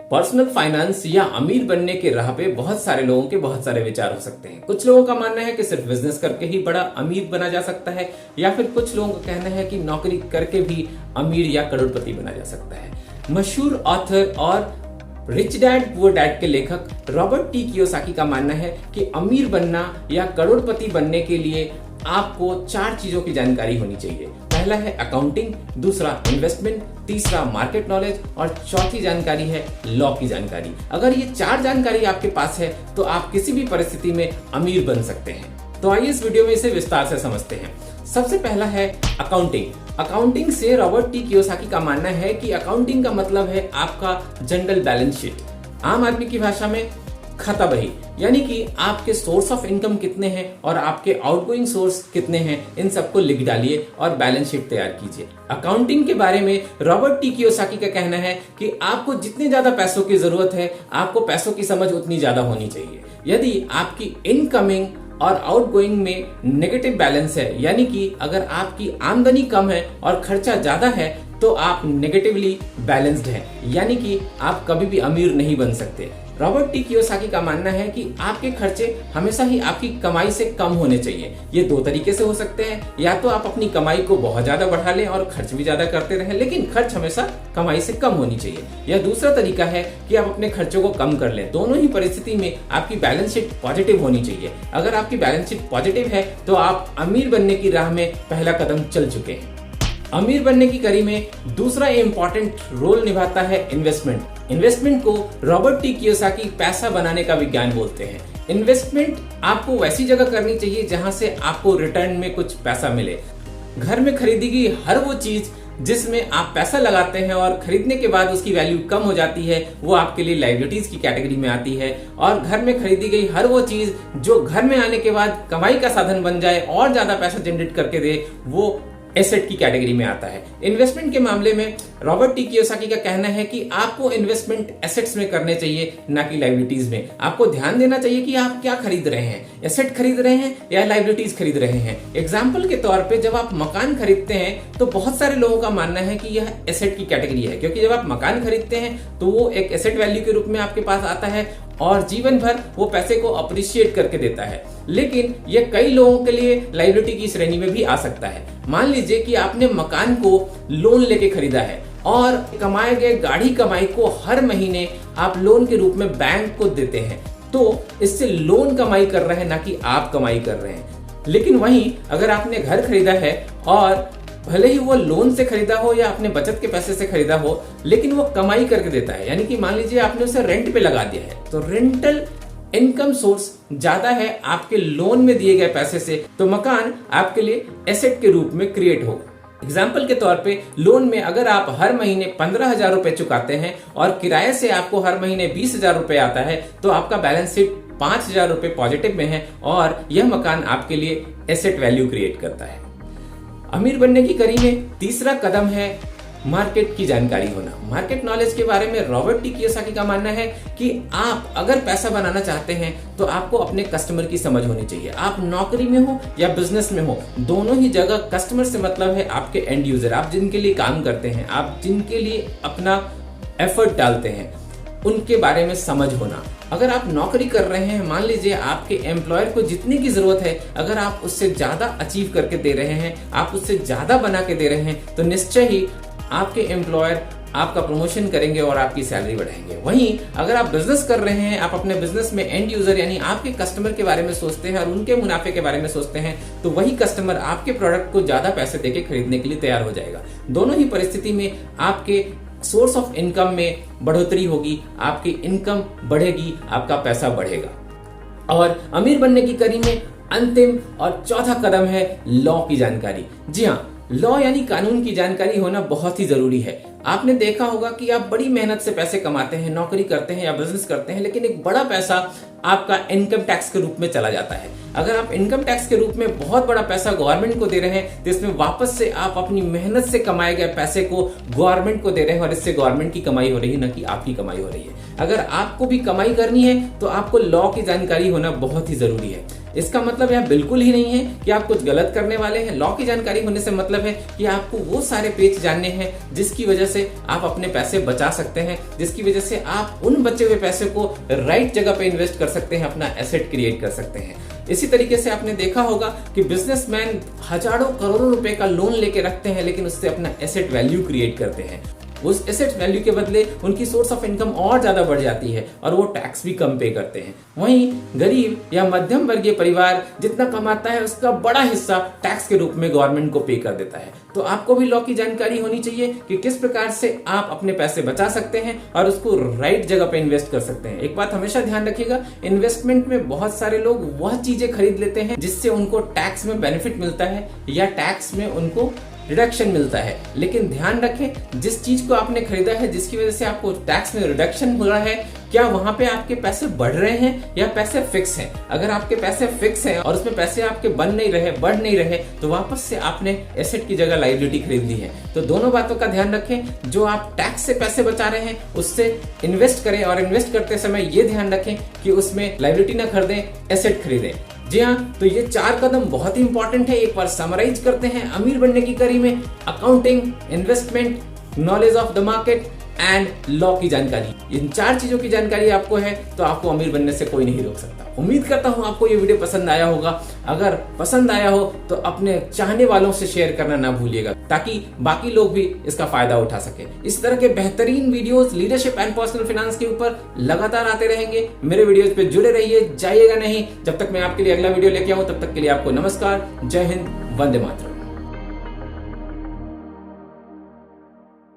Personal finance या अमीर बनने के राह पे बहुत सारे लोगों के बहुत सारे विचार हो सकते हैं। कुछ लोगों का मानना है कि सिर्फ बिजनेस करके ही बड़ा अमीर बना जा सकता है, या फिर कुछ लोगों का कहना है कि नौकरी करके भी अमीर या करोड़पति बना जा सकता है। मशहूर ऑथर और रिच डैड पुअर डैड के लेखक रॉबर्ट टी कियोसाकी का मानना है कि अमीर बनना या करोड़पति बनने के लिए आपको 4 चीजों की जानकारी होनी चाहिए। पहला है अकाउंटिंग, दूसरा इन्वेस्टमेंट, तीसरा मार्केट नॉलेज और चौथी जानकारी है लॉ की जानकारी। अगर ये 4 जानकारी आपके पास है तो आप किसी भी परिस्थिति में अमीर बन सकते हैं। तो आइए इस वीडियो में इसे विस्तार से समझते हैं। सबसे पहला है अकाउंटिंग। अकाउंटिंग से रॉबर्ट टी कियोसाकी का मानना है कि अकाउंटिंग का मतलब है आपका जनरल बैलेंस शीट, आम आदमी की भाषा में खाता बही, यानी कि आपके सोर्स ऑफ इनकम कितने हैं और आपके आउटगोइंग सोर्स कितने हैं, इन सबको लिख डालिए और बैलेंस शीट तैयार कीजिए। अकाउंटिंग के बारे में रॉबर्ट टी कियोसाकी का कहना है कि आपको जितने ज्यादा पैसों की जरूरत है, आपको पैसों की समझ उतनी ज्यादा होनी चाहिए। यदि आपकी इनकमिंग और आउटगोइंग में नेगेटिव बैलेंस है, यानी कि अगर आपकी आमदनी कम है और खर्चा ज्यादा है, तो आप नेगेटिवली बैलेंस्ड हैं, यानी कि आप कभी भी अमीर नहीं बन सकते। रॉबर्ट टी कियोसाकी का मानना है कि आपके खर्चे हमेशा ही आपकी कमाई से कम होने चाहिए। ये 2 तरीके से हो सकते हैं, या तो आप अपनी कमाई को बहुत ज्यादा बढ़ा लें और खर्च भी ज्यादा करते रहें, लेकिन खर्च हमेशा कमाई से कम होनी चाहिए। या दूसरा तरीका है कि आप अपने खर्चों को कम कर लें। दोनों ही परिस्थिति में आपकी बैलेंस शीट पॉजिटिव होनी चाहिए। अगर आपकी बैलेंस शीट पॉजिटिव है तो आप अमीर बनने की राह में पहला कदम चल चुके हैं। अमीर बनने की कड़ी में दूसरा इंपॉर्टेंट रोल निभाता है इन्वेस्टमेंट। इन्वेस्टमेंट को रॉबर्ट टी कियोसाकी पैसा बनाने का विज्ञान बोलते हैं। इन्वेस्टमेंट आपको वैसी जगह करनी चाहिए जहां से आपको रिटर्न में कुछ पैसा मिले। घर में खरीदी गई हर वो चीज जिसमें आप पैसा लगाते हैं और खरीदने के बाद उसकी वैल्यू कम हो जाती है, वो आपके लिए लायबिलिटीज की कैटेगरी में आती है। और घर में खरीदी गई हर वो चीज जो घर में आने के बाद कमाई का साधन बन जाए और ज्यादा पैसा जनरेट करके दे, वो एसेट की कैटेगरी में आता है। इन्वेस्टमेंट के मामले में रॉबर्ट टी कियोसाकी का कहना है कि आपको इन्वेस्टमेंट एसेट्स में करने चाहिए, ना कि लायबिलिटीज में। आपको ध्यान देना चाहिए कि आप क्या खरीद रहे हैं, एसेट खरीद रहे हैं या लायबिलिटीज खरीद रहे हैं। एग्जाम्पल के तौर पे जब आप मकान खरीदते हैं तो बहुत सारे लोगों का मानना है कि यह एसेट की कैटेगरी है, क्योंकि जब आप मकान खरीदते हैं तो वो एक एसेट वैल्यू के रूप में आपके पास आता है और जीवन भर वो पैसे को अप्रिशिएट करके देता है। लेकिन ये कई लोगों के लिए लायबिलिटी की श्रेणी में भी आ सकता है। मान लीजिए कि आपने मकान को लोन लेके खरीदा है और कमाए गए गाढ़ी कमाई को हर महीने आप लोन के रूप में बैंक को देते हैं, तो इससे लोन कमाई कर रहे हैं, ना कि आप कमाई कर रहे हैं। लेकिन वहीं अगर आपने घर खरीदा है और भले ही वो लोन से खरीदा हो या अपने बचत के पैसे से खरीदा हो, लेकिन वो कमाई करके देता है, यानी कि मान लीजिए आपने उसे रेंट पे लगा दिया है, तो रेंटल इनकम सोर्स ज्यादा है आपके लोन में दिए गए पैसे से, तो मकान आपके लिए एसेट के रूप में क्रिएट होगा। एग्जाम्पल के तौर पे लोन में अगर आप हर महीने 15,000 रुपए चुकाते हैं और किराए से आपको हर महीने 20,000 रुपए आता है, तो आपका बैलेंस शीट 5,000 रुपए पॉजिटिव में है और यह मकान आपके लिए एसेट वैल्यू क्रिएट करता है। अमीर बनने की कड़ी में तीसरा कदम है मार्केट की जानकारी होना। मार्केट नॉलेज के बारे में रॉबर्ट टी कियोसाकी का मानना है कि आप अगर पैसा बनाना चाहते हैं तो आपको अपने कस्टमर की समझ होनी चाहिए। आप नौकरी में हो या बिजनेस में हो, दोनों ही जगह कस्टमर से मतलब है आपके एंड यूजर, आप जिनके लिए काम करते हैं, आप जिनके लिए अपना एफर्ट डालते हैं, उनके बारे में समझ होना। अगर आप नौकरी कर रहे हैं, मान लीजिए आपके एम्प्लॉयर को जितने की जरूरत है, अगर आप उससे ज्यादा अचीव करके दे रहे हैं, आप उससे ज्यादा बना के दे रहे हैं, तो निश्चय ही आपके एम्प्लॉयर आपका प्रमोशन करेंगे और आपकी सैलरी बढ़ाएंगे। वहीं अगर आप बिजनेस कर रहे हैं, आप अपने बिजनेस में एंड यूजर यानी आपके कस्टमर के बारे में सोचते हैं और उनके मुनाफे के बारे में सोचते हैं, तो वही कस्टमर आपके प्रोडक्ट को ज्यादा पैसे देके खरीदने के लिए तैयार हो जाएगा। दोनों ही परिस्थिति में आपके सोर्स ऑफ इनकम में बढ़ोतरी होगी, आपकी इनकम बढ़ेगी, आपका पैसा बढ़ेगा। और अमीर बनने की कड़ी में अंतिम और चौथा कदम है लॉ की जानकारी। जी हाँ, लॉ यानी कानून की जानकारी होना बहुत ही जरूरी है। आपने देखा होगा कि आप बड़ी मेहनत से पैसे कमाते हैं, नौकरी करते हैं या बिजनेस करते हैं, लेकिन एक बड़ा पैसा आपका इनकम टैक्स के रूप में चला जाता है। अगर आप इनकम टैक्स के रूप में बहुत बड़ा पैसा गवर्नमेंट को दे रहे हैं, तो इसमें वापस से आप अपनी मेहनत से कमाए गए पैसे को गवर्नमेंट को दे रहे हैं और इससे गवर्नमेंट की कमाई हो रही है, न कि आपकी कमाई हो रही है। अगर आपको भी कमाई करनी है तो आपको लॉ की जानकारी होना बहुत ही जरूरी है। इसका मतलब यह बिल्कुल ही नहीं है कि आप कुछ गलत करने वाले हैं। लॉ की जानकारी होने से मतलब है कि आपको वो सारे पेच जानने हैं जिसकी वजह से आप अपने पैसे बचा सकते हैं, जिसकी वजह से आप उन बचे हुए पैसे को राइट जगह पे इन्वेस्ट कर सकते हैं, अपना एसेट क्रिएट कर सकते हैं। इसी तरीके से आपने देखा होगा कि बिजनेसमैन हजारों करोड़ों रुपए का लोन लेके रखते हैं, लेकिन उससे अपना एसेट वैल्यू क्रिएट करते हैं। उस एसेट वैल्यू के बदले उनकी सोर्स ऑफ इनकम और ज्यादा बढ़ जाती है और वो टैक्स भी कम पे करते हैं। वहीं गरीब या मध्यम वर्गीय परिवार जितना कमाता है उसका बड़ा हिस्सा टैक्स के रूप में गवर्नमेंट को पे कर देता है। तो आपको भी लॉ की जानकारी होनी चाहिए कि किस प्रकार से आप अपने पैसे बचा सकते हैं और उसको राइट जगह पे इन्वेस्ट कर सकते हैं। एक बात हमेशा ध्यान रखिएगा, इन्वेस्टमेंट में बहुत सारे लोग वह चीजें खरीद लेते हैं जिससे उनको टैक्स में बेनिफिट मिलता है या टैक्स में उनको रिडक्शन मिलता है। लेकिन ध्यान रखें, जिस चीज को आपने खरीदा है जिसकी वजह से आपको टैक्स में रिडक्शन हो रहा है, क्या वहां पे आपके पैसे बढ़ रहे हैं या पैसे फिक्स हैं? अगर आपके पैसे फिक्स हैं और उसमें पैसे आपके बन नहीं रहे, बढ़ नहीं रहे, तो वापस से आपने एसेट की जगह लायबिलिटी खरीद ली है। तो दोनों बातों का ध्यान रखें। जो आप टैक्स से पैसे बचा रहे हैं उससे इन्वेस्ट करें और इन्वेस्ट करते समय ये ध्यान रखें कि उसमें लायबिलिटी ना खरीदें, एसेट खरीदें। जी हाँ, तो ये 4 कदम बहुत ही इंपॉर्टेंट है। एक बार समराइज करते हैं अमीर बनने की कड़ी में: accounting, investment, knowledge of the market and law की जानकारी। इन 4 चीजों की जानकारी आपको है तो आपको अमीर बनने से कोई नहीं रोक सकता। उम्मीद करता हूं आपको ये वीडियो पसंद आया होगा। अगर पसंद आया हो तो अपने चाहने वालों से शेयर करना ना भूलिएगा ताकि बाकी लोग भी इसका फायदा उठा सके। इस तरह के बेहतरीन videos leadership and personal finance के ऊपर लगातार आते रहेंगे। मेरे वीडियोस पे जुड़े रहिए, जाइएगा नहीं। जब तक मैं आपके लिए अगला वीडियो लेके आऊं तब तक के लिए आपको नमस्कार, जय हिंद, वंदे मातरम।